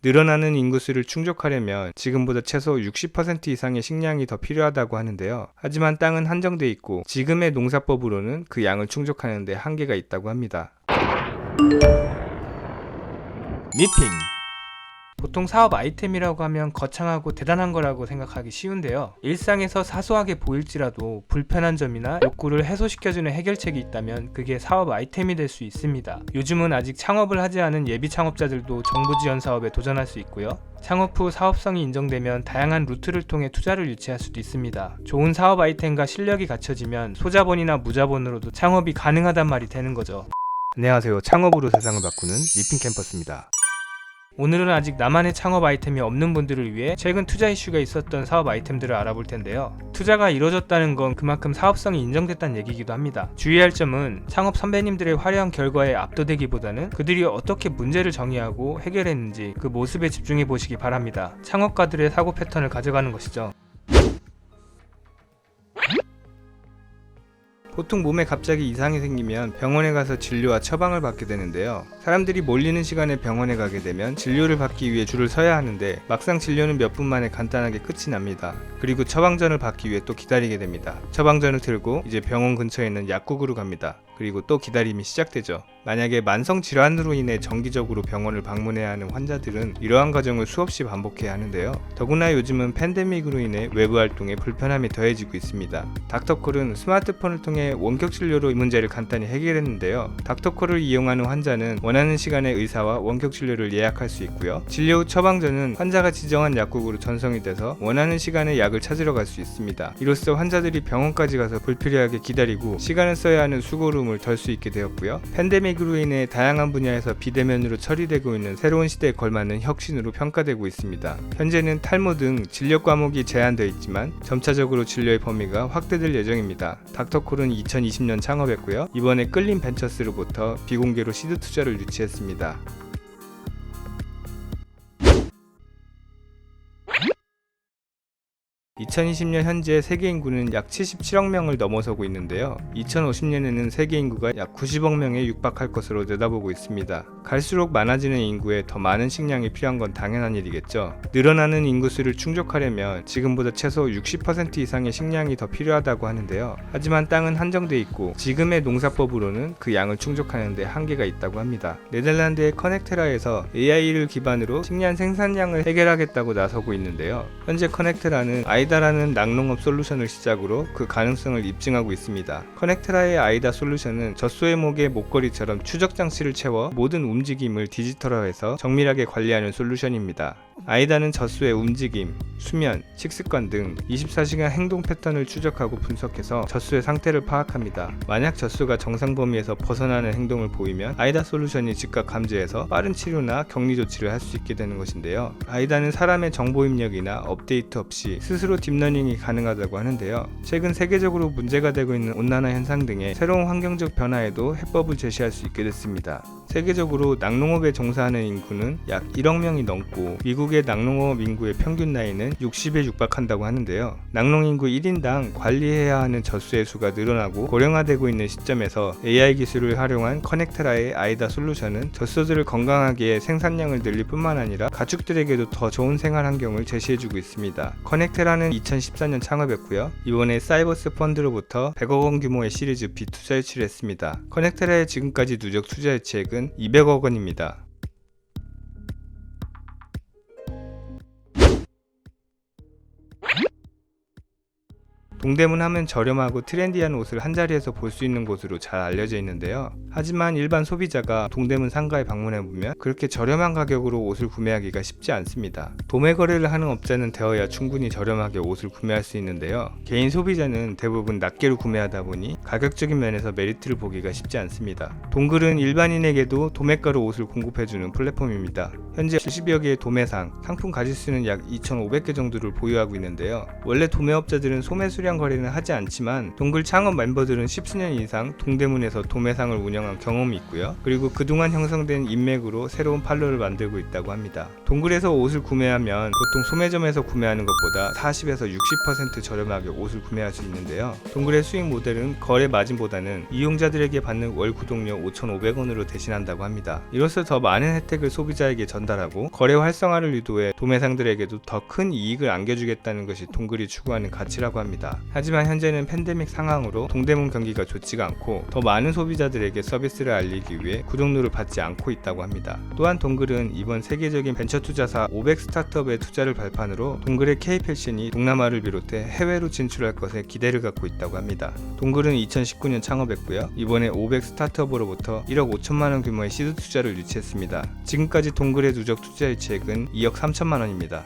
늘어나는 인구수를 충족하려면 지금보다 최소 60% 이상의 식량이 더 필요하다고 하는데요. 하지만 땅은 한정돼 있고 지금의 농사법으로는 그 양을 충족하는 데 한계가 있다고 합니다. 미팅. 보통 사업 아이템이라고 하면 거창하고 대단한 거라고 생각하기 쉬운데요. 일상에서 사소하게 보일지라도 불편한 점이나 욕구를 해소시켜주는 해결책이 있다면 그게 사업 아이템이 될 수 있습니다. 요즘은 아직 창업을 하지 않은 예비 창업자들도 정부 지원 사업에 도전할 수 있고요. 창업 후 사업성이 인정되면 다양한 루트를 통해 투자를 유치할 수도 있습니다. 좋은 사업 아이템과 실력이 갖춰지면 소자본이나 무자본으로도 창업이 가능하단 말이 되는 거죠. 안녕하세요. 창업으로 세상을 바꾸는 미팅 캠퍼스입니다. 오늘은 아직 나만의 창업 아이템이 없는 분들을 위해 최근 투자 이슈가 있었던 사업 아이템들을 알아볼 텐데요. 투자가 이뤄졌다는 건 그만큼 사업성이 인정됐다는 얘기이기도 합니다. 주의할 점은 창업 선배님들의 화려한 결과에 압도되기보다는 그들이 어떻게 문제를 정의하고 해결했는지 그 모습에 집중해 보시기 바랍니다. 창업가들의 사고 패턴을 가져가는 것이죠. 보통 몸에 갑자기 이상이 생기면 병원에 가서 진료와 처방을 받게 되는데요. 사람들이 몰리는 시간에 병원에 가게 되면 진료를 받기 위해 줄을 서야 하는데 막상 진료는 몇 분 만에 간단하게 끝이 납니다. 그리고 처방전을 받기 위해 또 기다리게 됩니다. 처방전을 들고 이제 병원 근처에 있는 약국으로 갑니다. 그리고 또 기다림이 시작되죠. 만약에 만성 질환으로 인해 정기적으로 병원을 방문해야 하는 환자들은 이러한 과정을 수없이 반복해야 하는데요. 더구나 요즘은 팬데믹으로 인해 외부 활동에 불편함이 더해지고 있습니다. 닥터콜은 스마트폰을 통해 원격 진료로 이 문제를 간단히 해결했는데요. 닥터콜을 이용하는 환자는 원하는 시간에 의사와 원격 진료를 예약할 수 있고요. 진료 후 처방전은 환자가 지정한 약국으로 전송이 돼서 원하는 시간에 약을 찾으러 갈 수 있습니다. 이로써 환자들이 병원까지 가서 불필요하게 기다리고 시간을 써야 하는 수고로움을 덜 수 있게 되었고요. 팬데믹으로 인해 다양한 분야에서 비대면으로 처리되고 있는 새로운 시대에 걸맞는 혁신으로 평가되고 있습니다. 현재는 탈모 등 진료 과목이 제한되어 있지만 점차적으로 진료의 범위가 확대될 예정입니다. 닥터콜은 2020년 창업했고요. 이번에 끌린 벤처스로부터 비공개로 시드 투자를 유치했습니다. 2020년 현재 세계 인구는 약 77억 명을 넘어서고 있는데요. 2050년에는 세계 인구가 약 90억 명에 육박할 것으로 내다보고 있습니다. 갈수록 많아지는 인구에 더 많은 식량이 필요한 건 당연한 일이겠죠. 늘어나는 인구수를 충족하려면 지금보다 최소 60% 이상의 식량이 더 필요하다고 하는데요. 하지만 땅은 한정돼 있고 지금의 농사법으로는 그 양을 충족하는 데 한계가 있다고 합니다. 네덜란드의 커넥테라에서 AI를 기반으로 식량 생산량을 해결하겠다고 나서고 있는데요. 현재 커넥테라는 아이다라는 낙농업 솔루션을 시작으로 그 가능성을 입증하고 있습니다. 커넥테라의 아이다 솔루션은 젖소의 목에 목걸이처럼 추적 장치를 채워 모든 움직임을 디지털화해서 정밀하게 관리하는 솔루션입니다. 아이다는 젖소의 움직임, 수면, 식습관 등 24시간 행동 패턴을 추적하고 분석해서 젖소의 상태를 파악합니다. 만약 젖소가 정상 범위에서 벗어나는 행동을 보이면 아이다 솔루션이 즉각 감지해서 빠른 치료나 격리 조치를 할 수 있게 되는 것인데요. 아이다는 사람의 정보 입력이나 업데이트 없이 스스로 딥러닝이 가능하다고 하는데요. 최근 세계적으로 문제가 되고 있는 온난화 현상 등의 새로운 환경적 변화에도 해법을 제시할 수 있게 됐습니다. 세계적으로 낙농업에 종사하는 인구는 약 1억 명이 넘고 미국의 낙농업 인구의 평균 나이는 60에 육박한다고 하는데요. 낙농 인구 1인당 관리해야 하는 젖소의 수가 늘어나고 고령화되고 있는 시점에서 AI 기술을 활용한 커넥테라의 아이다 솔루션은 젖소들을 건강하게 생산량을 늘릴 뿐만 아니라 가축들에게도 더 좋은 생활 환경을 제시해주고 있습니다. 커넥테라는 2014년 창업했고요. 이번에 사이버스 펀드로부터 100억 원 규모의 시리즈 B 투자 유치를 했습니다. 커넥테라의 지금까지 누적 투자 유치액은 200억 원입니다. 동대문 하면 저렴하고 트렌디한 옷을 한자리에서 볼 수 있는 곳으로 잘 알려져 있는데요. 하지만 일반 소비자가 동대문 상가에 방문해보면 그렇게 저렴한 가격으로 옷을 구매하기가 쉽지 않습니다. 도매 거래를 하는 업자는 되어야 충분히 저렴하게 옷을 구매할 수 있는데요. 개인 소비자는 대부분 낱개로 구매하다 보니 가격적인 면에서 메리트를 보기가 쉽지 않습니다. 동글은 일반인에게도 도매가로 옷을 공급해주는 플랫폼입니다. 현재 70여 개의 도매상, 상품 가짓수는 약 2,500개 정도를 보유하고 있는데요. 원래 도매업자들은 소매 수량 대량 거래는 하지 않지만 동글 창업 멤버들은 10수년 이상 동대문에서 도매상을 운영한 경험이 있고요. 그리고 그동안 형성된 인맥으로 새로운 판로를 만들고 있다고 합니다. 동글에서 옷을 구매하면 보통 소매점에서 구매하는 것보다 40에서 60% 저렴하게 옷을 구매할 수 있는데요. 동글의 수익 모델은 거래 마진보다는 이용자들에게 받는 월 구독료 5,500원으로 대신한다고 합니다. 이로써 더 많은 혜택을 소비자에게 전달하고 거래 활성화를 유도해 도매상들에게도 더 큰 이익을 안겨주겠다는 것이 동글이 추구하는 가치라고 합니다. 하지만 현재는 팬데믹 상황으로 동대문 경기가 좋지가 않고 더 많은 소비자들에게 서비스를 알리기 위해 구독료를 받지 않고 있다고 합니다. 또한 동글은 이번 세계적인 벤처 투자사 500 스타트업의 투자를 발판으로 동글의 K패션이 동남아를 비롯해 해외로 진출할 것에 기대를 갖고 있다고 합니다. 동글은 2019년 창업했고요. 이번에 500 스타트업으로부터 1억 5천만원 규모의 시드 투자를 유치했습니다. 지금까지 동글의 누적 투자 유치액은 2억 3천만원입니다.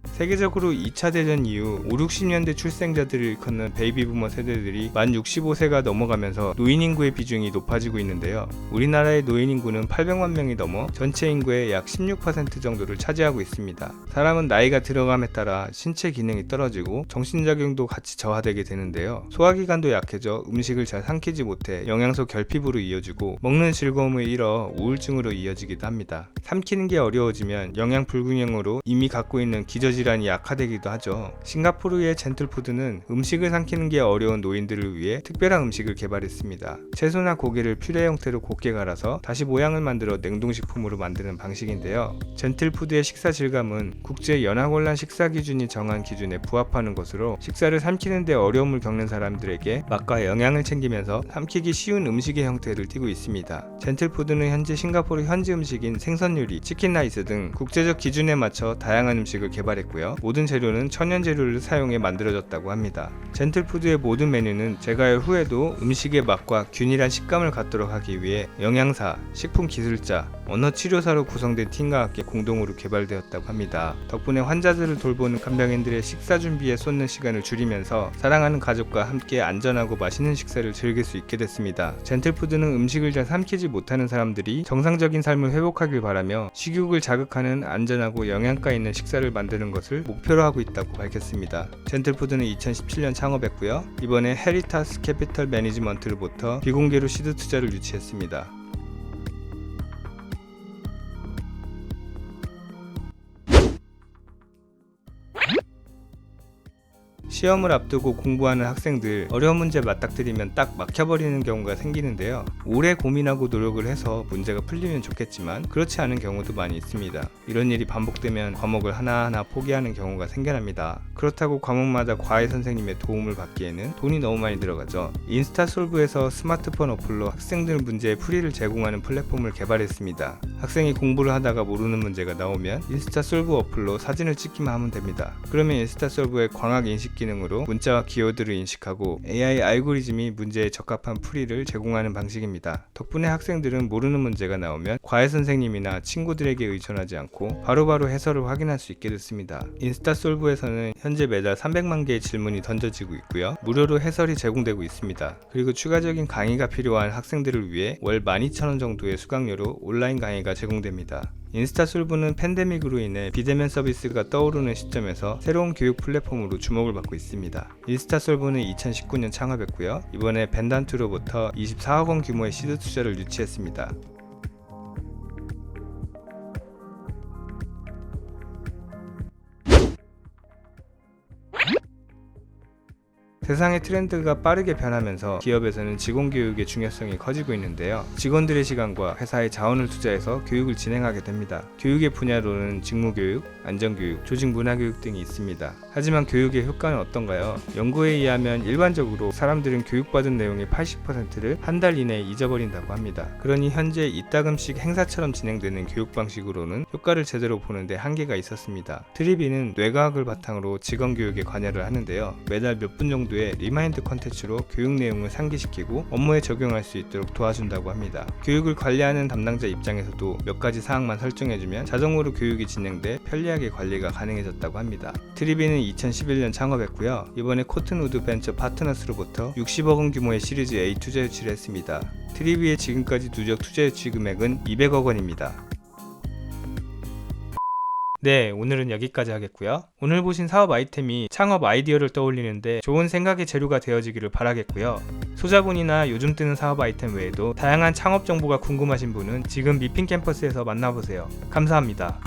세계적으로 2차 대전 이후 5, 60년대 출생자들을 일컫는 베이비부머 세대들이 만 65세가 넘어가면서 노인 인구의 비중이 높아지고 있는데요. 우리나라의 노인 인구는 800만 명이 넘어 전체 인구의 약 16% 정도를 차지하고 있습니다. 사람은 나이가 들어감에 따라 신체 기능이 떨어지고 정신작용도 같이 저하되게 되는데요. 소화기관도 약해져 음식을 잘 삼키지 못해 영양소 결핍으로 이어지고 먹는 즐거움을 잃어 우울증으로 이어지기도 합니다. 삼키는 게 어려워지면 영양 불균형으로 이미 갖고 있는 기저질환이 약화되기도 하죠. 싱가포르의 젠틀푸드는 음식을 삼키는 게 어려운 노인들을 위해 특별한 음식을 개발했습니다. 채소나 고기를 퓨레 형태로 곱게 갈아서 다시 모양을 만들어 냉동식품으로 만드는 방식인데요. 젠틀푸드의 식사 질감은 국제연합원란 식사기준이 정한 기준에 부합하는 것으로 식사를 삼키는 데 어려움을 겪는 사람들에게 맛과 영양을 챙기면서 삼키기 쉬운 음식의 형태를 띠고 있습니다. 젠틀푸드는 현재 싱가포르 현지 음식인 생선 요리, 치킨 라이스 등 국제적 기준에 맞춰 다양한 음식을 개발했고요. 모든 재료는 천연 재료를 사용해 만들어졌다고 합니다. 젠틀푸드의 모든 메뉴는 재가열 후에도 음식의 맛과 균일한 식감을 갖도록 하기 위해 영양사, 식품기술자, 언어치료사로 구성된 팀과 함께 공동으로 개발되었다고 합니다. 덕분에 환자들을 돌보는 간병인들의 식사 준비에 쏟는 시간을 줄이면서 사랑하는 가족과 함께 안전하고 맛있는 식사를 즐길 수 있게 됐습니다. 젠틀푸드는 음식을 잘 삼키지 못하는 사람들이 정상적인 삶을 회복하길 바라며 식욕을 자극하는 안전하고 영양가 있는 식사를 만드는 것을 목표로 하고 있다고 밝혔습니다. 젠틀푸드는 2017년 창업했고요. 이번에 헤리타스 캐피털 매니지먼트로부터 비공개로 시드 투자를 유치했습니다. 시험을 앞두고 공부하는 학생들 어려운 문제 맞닥뜨리면 딱 막혀버리는 경우가 생기는데요. 오래 고민하고 노력을 해서 문제가 풀리면 좋겠지만 그렇지 않은 경우도 많이 있습니다. 이런 일이 반복되면 과목을 하나하나 포기하는 경우가 생겨납니다. 그렇다고 과목마다 과외 선생님의 도움을 받기에는 돈이 너무 많이 들어가죠. 인스타솔브에서 스마트폰 어플로 학생들 문제의 풀이를 제공하는 플랫폼을 개발했습니다. 학생이 공부를 하다가 모르는 문제가 나오면 인스타솔브 어플로 사진을 찍기만 하면 됩니다. 그러면 인스타솔브의 광학 인식 기능으로 문자와 키워드를 인식하고 AI 알고리즘이 문제에 적합한 풀이를 제공하는 방식입니다. 덕분에 학생들은 모르는 문제가 나오면 과외 선생님이나 친구들에게 의존하지 않고 바로바로 해설을 확인할 수 있게 됐습니다. 인스타솔브에서는 현재 매달 300만 개의 질문이 던져지고 있고요. 무료로 해설이 제공되고 있습니다. 그리고 추가적인 강의가 필요한 학생들을 위해 월 12,000원 정도의 수강료로 온라인 강의가 제공됩니다. 인스타솔브는 팬데믹으로 인해 비대면 서비스가 떠오르는 시점에서 새로운 교육 플랫폼으로 주목을 받고 있습니다. 인스타솔브는 2019년 창업했고요. 이번에 벤단투로부터 24억 원 규모의 시드 투자를 유치했습니다. 세상의 트렌드가 빠르게 변하면서 기업에서는 직원 교육의 중요성이 커지고 있는데요. 직원들의 시간과 회사의 자원을 투자해서 교육을 진행하게 됩니다. 교육의 분야로는 직무교육, 안전교육, 조직문화교육 등이 있습니다. 하지만 교육의 효과는 어떤가요? 연구에 의하면 일반적으로 사람들은 교육받은 내용의 80%를 한 달 이내에 잊어버린다고 합니다. 그러니 현재 이따금씩 행사처럼 진행되는 교육 방식으로는 효과를 제대로 보는데 한계가 있었습니다. 트리비는 뇌과학을 바탕으로 직원 교육에 관여를 하는데요. 매달 몇 분 정도의 리마인드 컨텐츠로 교육 내용을 상기시키고 업무에 적용할 수 있도록 도와준다고 합니다. 교육을 관리하는 담당자 입장에서도 몇 가지 사항만 설정해주면 자동으로 교육이 진행돼 편리하게 관리가 가능해졌다고 합니다. 트리비는 2011년 창업했고요. 이번에 코튼우드 벤처 파트너스로부터 60억 원 규모의 시리즈 A 투자 유치를 했습니다. 트리비의 지금까지 누적 투자 유치 금액은 200억 원입니다. 네, 오늘은 여기까지 하겠고요. 오늘 보신 사업 아이템이 창업 아이디어를 떠올리는데 좋은 생각의 재료가 되어지기를 바라겠고요. 소자본이나 요즘 뜨는 사업 아이템 외에도 다양한 창업 정보가 궁금하신 분은 지금 미핑 캠퍼스에서 만나보세요. 감사합니다.